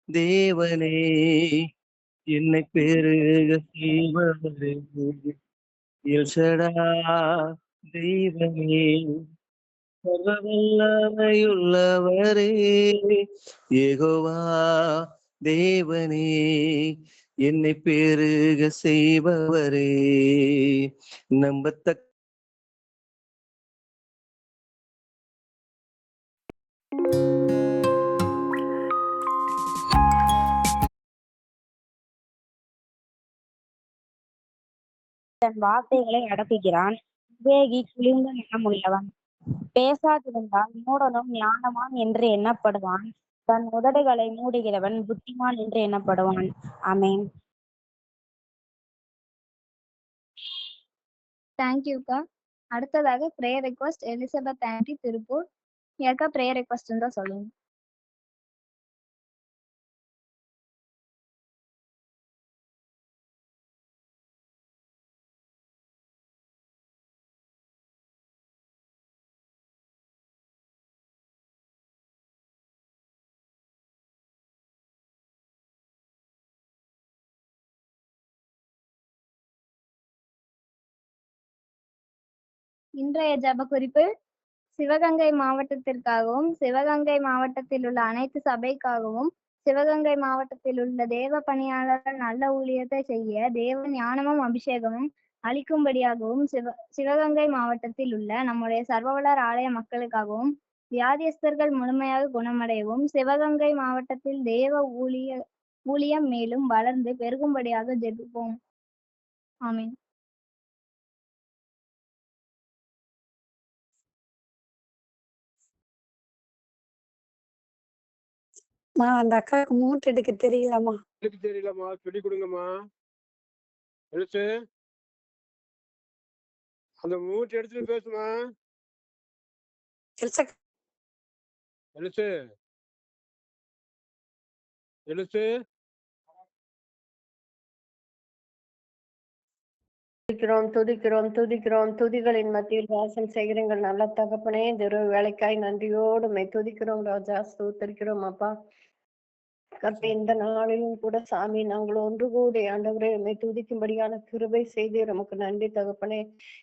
தேவனே என்னை பெருக செய்பவரே எல்சடா தெய்வமே சர்வவல்லமையுள்ளவரே யெகோவா தேவனே என்னை பெருக செய்பவரே நம்பத்தக்க தன் வார்த்தைகளை அடக்குகிறான். விவேகி குளிர்ந்த மனமுள்ளவன். பேசாதிருந்தால் மூடனும் ஞானவான் என்று எண்ணப்படுவான். தன் உதடுகளை மூடுகிறவன் புத்திமான் என்று எண்ணப்படுவான். ஆமென். தேங்க்யூக்கா. அடுத்ததாக prayer request Elizabeth aunty Tiruppur. யாருக்கா ப்ரேயர் ரெக்வஸ்ட் இருந்தா சொல்லுங்க. இன்றைய ஜெப குறிப்பு சிவகங்கை மாவட்டத்திற்காகவும் சிவகங்கை மாவட்டத்தில் உள்ள அனைத்து சபைக்காகவும் சிவகங்கை மாவட்டத்தில் உள்ள தேவ பணியாளர்கள் நல்ல ஊழியத்தை செய்ய தேவ ஞானமும் அபிஷேகமும் அளிக்கும்படியாகவும் சிவகங்கை மாவட்டத்தில் உள்ள நம்முடைய சர்வவளர் ஆலய மக்களுக்காகவும் வியாதியஸ்தர்கள் முழுமையாக குணமடையவும் சிவகங்கை மாவட்டத்தில் தேவ ஊழியம் மேலும் வளர்ந்து பெருகும்படியாக ஜெபிப்போம். ஆமென். அந்த அக்காவுக்கு மூட்டை எடுக்க தெரியலம்மா. தெரியலம்மா, சொல்லி கொடுங்கம்மா. எழுத்து அந்த மூட்டை எடுத்துட்டு பேசுமா. எழுத்து எழுத்து துதிக்கிறோம் துதிக்கிறோம் துதிகளின் மத்தியில் வாசம் செய்கிறீங்கள் நல்ல தகப்பனே. இந்த வேலைக்காய் நன்றியோடு துதிக்கிறோம் ராஜா, ஸ்தோத்திரிக்கிறோம் அப்பா. கர்த்தர் இந்த நாளிலும் கூட சாமி நாங்கள் ஒன்று கூடி ஆண்டவரே உம்மை துதிக்கும்படியான கிருபை செய்து நமக்கு நன்றி தகப்பனே.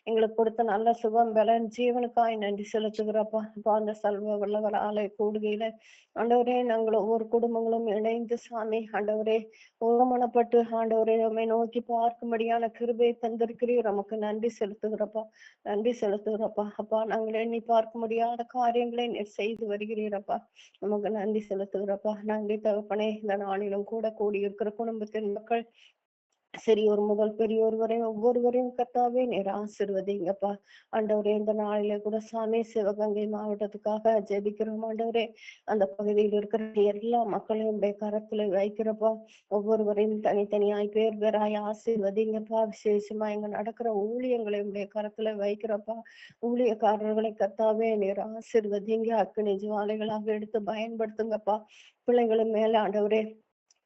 எங்களுக்கு கொடுத்த நல்ல சுகம் பலன் ஜீவனுக்காய் நன்றி செலுத்துகிறப்பா. அப்பா அந்த சல்வ வல்லவர் ஆலய கூடுகையில ஆண்டவரே நாங்கள் ஒவ்வொரு குடும்பங்களும் இணைந்து சாமி ஆண்டவரே ஒருமனப்பட்டு ஆண்டவரே உம்மை நோக்கி பார்க்கும்படியான கிருபை தந்திருக்கிறீர். நமக்கு நன்றி செலுத்துகிறப்பா, நன்றி செலுத்துகிறப்பா. அப்பா நாங்கள் எண்ணி பார்க்க முடியாத காரியங்களை நீர் செய்து வருகிறீரப்பா. நமக்கு நன்றி செலுத்துகிறப்பா. நன்றி தகப்பனே. இந்த நாளிலும் கூட கூடியிருக்கிற குடும்பத்தின் மக்கள் சிறியோர் முதல் பெரியோர் வரை ஒவ்வொருவரையும் கர்த்தாவே நீர் ஆசீர்வதிங்கப்பா. ஆண்டவரே இந்த நாளிலே கூட சாமி சிவகங்கை மாவட்டத்துக்காக ஜெபிக்கிறோம் ஆண்டவரே. அந்த பகுதியில் இருக்கிற எல்லா மக்களையும் கரத்துல வைக்கிறப்பா. ஒவ்வொருவரையும் தனித்தனியாய் பேர் பேராய் ஆசீர்வதிங்கப்பா. விசேஷமா இங்க நடக்கிற ஊழியங்களையும் கரத்துல வைக்கிறப்பா. ஊழியக்காரர்களை கர்த்தாவே நீர் ஆசீர்வதிங்க. அக்கினி ஜுவாலைகளாக எடுத்து பயன்படுத்துங்கப்பா. பிள்ளைகளும் மேல ஆண்டவரே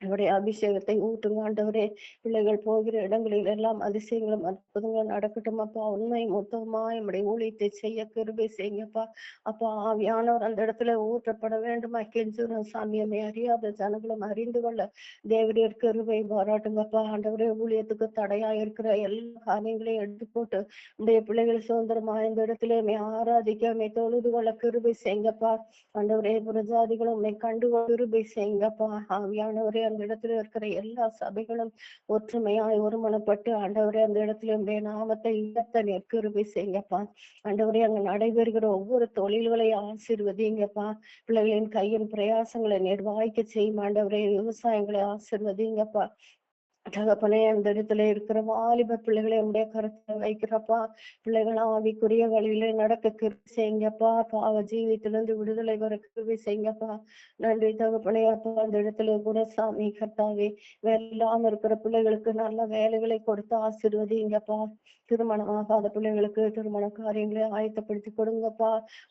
அவருடைய அபிஷேகத்தை ஊட்டுங்க ஆண்டவரே. பிள்ளைகள் போகிற இடங்களில் எல்லாம் அதிசயங்களும் அற்புதங்களும் நடக்கட்டும் அப்பா. உண்மை மொத்தமா நம்முடைய ஊழியத்தை செய்ய கிருபை செய்யுங்கப்பா. அப்பா ஆவியானவர் அந்த இடத்துல ஊற்றப்பட வேண்டுமா கெஞ்சுகிறோம் சாமியமை. அறியாத ஜனங்களும் அறிந்து கொள்ள தேவரீர் கிருபை பாராட்டுங்கப்பா. ஆண்டவரே ஊழியத்துக்கு தடையா இருக்கிற எல்லா காரியங்களையும் எடுத்து போட்டு உடைய பிள்ளைகளை சுதந்திரமா இந்த இடத்துல ஆராதிக்க தொழுது கொள்ள கிருபை செய்யுங்கப்பா. ஆண்டவரே புரஜாதிகளும் உண்மை கண்டு கிருபை செய்யுங்கப்பா. ஆவியானவரே அந்த இடத்துல இருக்கிற எல்லா சபைகளும் ஒற்றுமையாய் ஒருமனப்பட்டு ஆண்டவரே அந்த இடத்துல உடைய நாமத்தை இழத்த கிருபை செய்யுங்கப்பா. ஆண்டவரே அங்க நடைபெறுகிற ஒவ்வொரு தொழில்களையும் ஆசீர்வதிங்கப்பா. பிள்ளைகளின் கையின் பிரயாசங்களை நிர்வாகிக்க செய்யும் ஆண்டவரே. விவசாயங்களை ஆசீர்வதிங்கப்பா. தகப்பனே அந்த இடத்துல இருக்கிற வாலிப பிள்ளைகளை உடைய கருத்துல வைக்கிறப்பா. பிள்ளைகள் ஆவிக்குரிய வழியில நடக்க கிருபை செய்யுங்கப்பா. பாவ ஜீவித்திலிருந்து விடுதலை வர கிருபை செய்யுங்கப்பா. நன்றி தகப்பனே. அப்பா அந்த இடத்துல கூட சாமி கர்த்தாவே வேலை இல்லாம இருக்கிற பிள்ளைகளுக்கு நல்ல வேலைகளை கொடுத்து ஆசீர்வதிங்கப்பா. திருமணமாகாத பிள்ளைகளுக்கு திருமண காரியங்களை ஆயத்தப்படுத்தி கொடுங்கப்பா.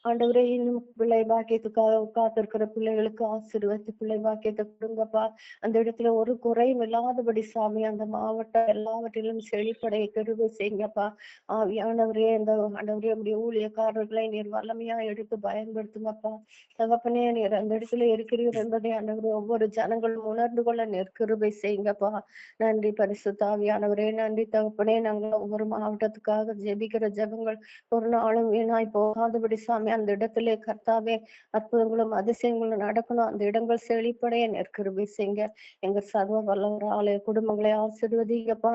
ஆண்டவரே இன்னும் பிள்ளை பாக்கியத்துக்காக காத்திருக்கிற பிள்ளைகளுக்கு ஆசீர்வதித்து பிள்ளை பாக்கியத்தை கொடுங்கப்பா. அந்த இடத்துல ஒரு குறையும் இல்லாதபடி சாமி அந்த மாவட்டம் எல்லாவற்றிலும் செழிப்படைய கிருபை செய்யுங்கப்பா. ஆவியானவரே இந்த ஆண்டவரே உடைய ஊழியக்காரர்களை நீர் வல்லமையா எடுத்து பயன்படுத்துங்கப்பா. தகப்பனே நீர் அந்த இடத்துல இருக்கிறீர் என்பதை ஆண்டவரே ஒவ்வொரு ஜனங்களும் உணர்ந்து கொள்ள நீர் கிருபை செய்யுங்கப்பா. நன்றி பரிசுத்த ஆவியானவரே, நன்றி தகப்பனே. நாங்கள் ஒவ்வொரு மாவட்டத்துக்காக ஜெபிக்கிற ஜெபங்கள் ஒரு நாளும் வீணாய் போகாதபடி சாமி அந்த இடத்திலே கர்த்தாவே அற்புதங்களும் அதிசயங்களும் நடக்கணும். அந்த இடங்கள் செழிப்படைய நீர் கிருபை செய்யுங்க. எங்க சர்வ வல்லவர் ஆலய குடும்பங்களை ஆசீர்வதிங்கப்பா.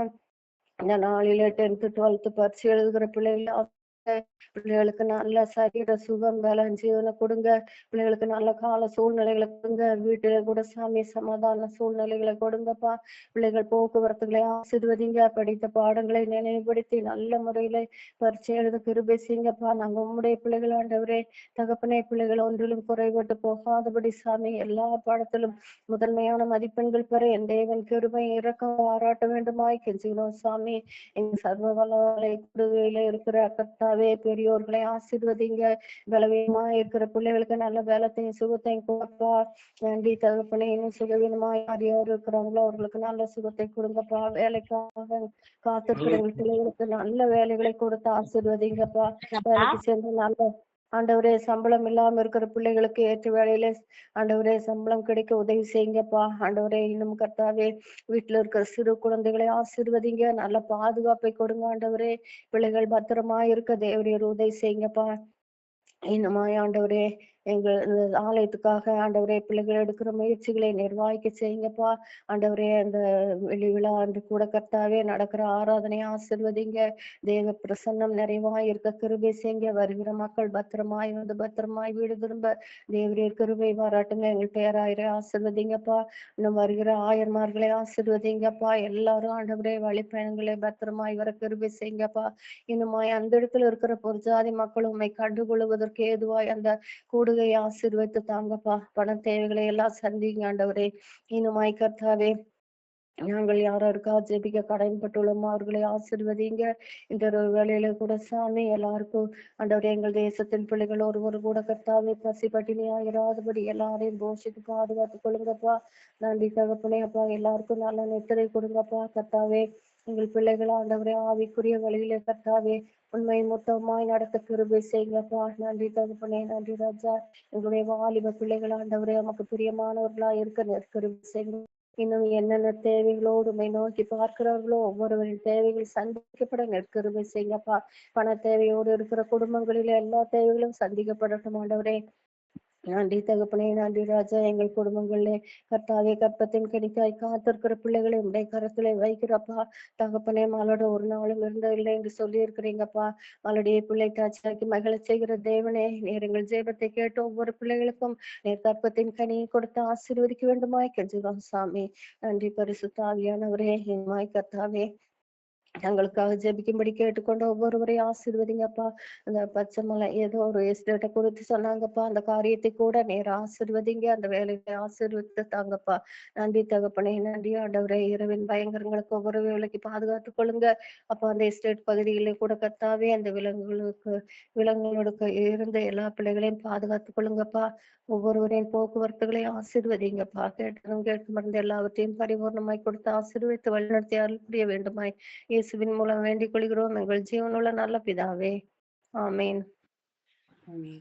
இந்த நாளிலே 10th 12th பரீட்சை எழுதுகிற பிள்ளைகளுக்கு நல்ல சரீர சுகம் பலன் ஜீவனை கொடுங்க. பிள்ளைகளுக்கு நல்ல கால சூழ்நிலைகளை கொடுங்க. வீட்டில கூட சாமி சமாதான சூழ்நிலைகளை கொடுங்கப்பா. பிள்ளைகள் போக்குவரத்துகளை ஆசீர்வதிங்க. படித்த பாடங்களை நினைவுபடுத்தி நல்ல முறையில பரீட்சை எழுத கிருபை செய்யுங்கப்பா. நாங்க உம்முடைய பிள்ளைகள் ஆண்டவரே. தகப்பனே, பிள்ளைகள் ஒன்றிலும் குறைபட்டு போகாதபடி சாமி எல்லா பாடத்திலும் முதன்மையான மதிப்பெண்கள் பெற என் தேவன் கிருபை இறக்கம் பாராட்ட வேண்டுமாய் கெஞ்சுகிறோம் சாமி. எங்க சர்வ வல்லவரை குடுவையில இருக்கிற கர்த்தாவே பெரியோர்களை ஆசீர்வதிங்க. பலவீனமா இருக்கிற பிள்ளைகளுக்கு நல்ல பலத்தையும் சுகத்தையும் கொடுப்பா. நன்றி தகப்பனே. இன்னும் சுகவீனமா யார் யார் இருக்கிறாங்களோ அவர்களுக்கு நல்ல சுகத்தை கொடுங்கப்பா. வேலைக்காக காத்திருக்கிற பிள்ளைகளுக்கு நல்ல வேலைகளை கொடுத்து ஆசீர்வதிங்கப்பா. வேலைக்கு சென்று நல்ல ஆண்டவரே சம்பளம் இல்லாம இருக்கிற பிள்ளைகளுக்கு ஏற்ற வேலையில ஆண்டவரே சம்பளம் கிடைக்க உதவி செய்யுங்கப்பா. ஆண்டவரே இன்னும் கர்த்தாவே வீட்டுல இருக்கிற சிறு குழந்தைகளை ஆசீர்வதிங்க. நல்ல பாதுகாப்பை கொடுங்க ஆண்டவரே. பிள்ளைகள் பத்திரமா இருக்க தேவரீர் உதவி செய்யுங்கப்பா. இன்னுமாய் ஆண்டவரே எங்கள் ஆலயத்துக்காக ஆண்டவரே பிள்ளைகள் எடுக்கிற முயற்சிகளை நிர்வாகிக்க செய்யுங்கப்பா. ஆண்டவரே அந்த வெளி விழா அன்று கூட கர்த்தாவே நடக்கிற ஆராதனையை ஆசீர்வதிங்க. தேவ பிரசன்னம் நிறைவாய் இருக்க கிருபை செய்யுங்க. வருகிற மக்கள் பத்திரமாய் வந்து பத்திரமாய் வீடு திரும்ப தேவரீர் கிருபை பாராட்டுங்க. எங்கள் பேராயரை ஆசீர்வதிங்கப்பா. இன்னும் வருகிற ஆயர்மார்களை ஆசீர்வதிங்கப்பா. எல்லாரும் ஆண்டவரே வழிப்பயணங்களை பத்திரமாய் வர கிருபை செய்யுங்கப்பா. இன்னுமாய் அந்த இடத்துல இருக்கிற பொருஜாதி மக்கள் உண்மை கண்டுகொள்வதற்கு ஏதுவாய் அந்த கூடுகையை ஆசீர்வதித்து தாங்கப்பா. பண தேவைகளை எல்லாம் சந்திங்க ஆண்டவரே. இன்னுமாய் கர்த்தாவே நாங்கள் யாராருக்கா ஜெபிக்க கடன்பட்டுள்ளோமோ அவர்களை ஆசீர்வதிங்க. இந்த ஒரு வேளையில கூட சாமி எல்லாருக்கும் ஆண்டவரே எங்கள் தேசத்தின் பிள்ளைகள் ஒருவர் கூட கர்த்தாவே பசி பட்டினியா இராதபடி எல்லாரையும் போஷித்து பாதுகாத்துக் கொள்ளுங்கப்பா. நன்றி தகப்பனே அப்பா. எல்லாருக்கும் நல்ல நித்திரை கொடுங்கப்பா கர்த்தாவே. எங்கள் பிள்ளைகள் ஆண்டவரே ஆவிக்குரிய வழியிலே கர்த்தாவே உண்மை மொத்தமாய் நடத்த கிருபை செய்யுங்கப்பா. நன்றி தகப்பனே. நன்றி ராஜா. எங்களுடைய வாலிப பிள்ளைகள் ஆண்டவரே நமக்கு பிரியமானவர்களா இருக்க கிருபை செய்யுங்க. இன்னும் என்னென்ன தேவைகளோடு உண்மை நோக்கி பார்க்கிறார்களோ ஒவ்வொருவரின் தேவைகள் சந்திக்கப்பட நெற்கிருபை செய்யுங்கப்பா. பண தேவையோடு இருக்கிற குடும்பங்களில எல்லா தேவைகளும் சந்திக்கப்படட்டும் ஆண்டவரே. நன்றி தகப்பனே. நன்றி ராஜா. எங்கள் குடும்பங்களிலே கர்த்தாவே கற்பத்தின் கணிக்காய் காத்திருக்கிற பிள்ளைகளை உடைய கரத்திலே வைக்கிறப்பா. தகப்பனே மலோட ஒரு நாளும் இருந்ததில்லை என்று சொல்லி இருக்கிறீங்கப்பா. மலடைய பிள்ளை காட்சியாக்கி மகளை செய்கிற தேவனே நீர் எங்கள் ஜெபத்தை கேட்டு ஒவ்வொரு பிள்ளைகளுக்கும் நீர் கற்பத்தின் கனியை கொடுத்து ஆசீர்வதிக்க வேண்டுமாய் கெஞ்சுகிறோம் சாமி. நன்றி பரிசுத்த ஆவியானவரே. என்மாய் கர்த்தாவே தங்களுக்காக ஜெபிக்கும்படி கேட்டுக்கொண்டு ஒவ்வொருவரையும் ஆசீர்வதிங்கப்பா. அந்த பச்சை மலை ஏதோ ஒரு எஸ்டேட்டை குறித்து சொன்னாங்கப்பா. அந்த காரியத்தை கூட நேரம் ஆசீர்வதிங்க. அந்த வேலையை ஆசீர்வதித்து தாங்கப்பா. நன்றி தகப்பனே. நன்றி ஆண்டவரே. இரவின் பயங்கரங்களுக்கு ஒவ்வொரு வேலைக்கு பாதுகாத்துக் கொள்ளுங்க அப்பா. அந்த எஸ்டேட் பகுதிகளில் கூட கர்த்தாவே அந்த விலங்குகளுக்கு இருந்த எல்லா பிள்ளைகளையும் பாதுகாத்துக் கொள்ளுங்கப்பா. ஒவ்வொருவரையும் போக்குவரத்துகளை ஆசீர்வதிங்கப்பா. கேட்டதும் கேட்க மறந்த எல்லாவற்றையும் பரிபூர்ணமாய் கொடுத்து ஆசீர்வதித்து வழிநடத்தி அருள் புரிய வேண்டுமாய் இயேசுவின் மூலம் வேண்டிக் கொள்கிறோம் எங்கள் ஜீவனுள்ள நல்ல பிதாவே. ஆமேன்.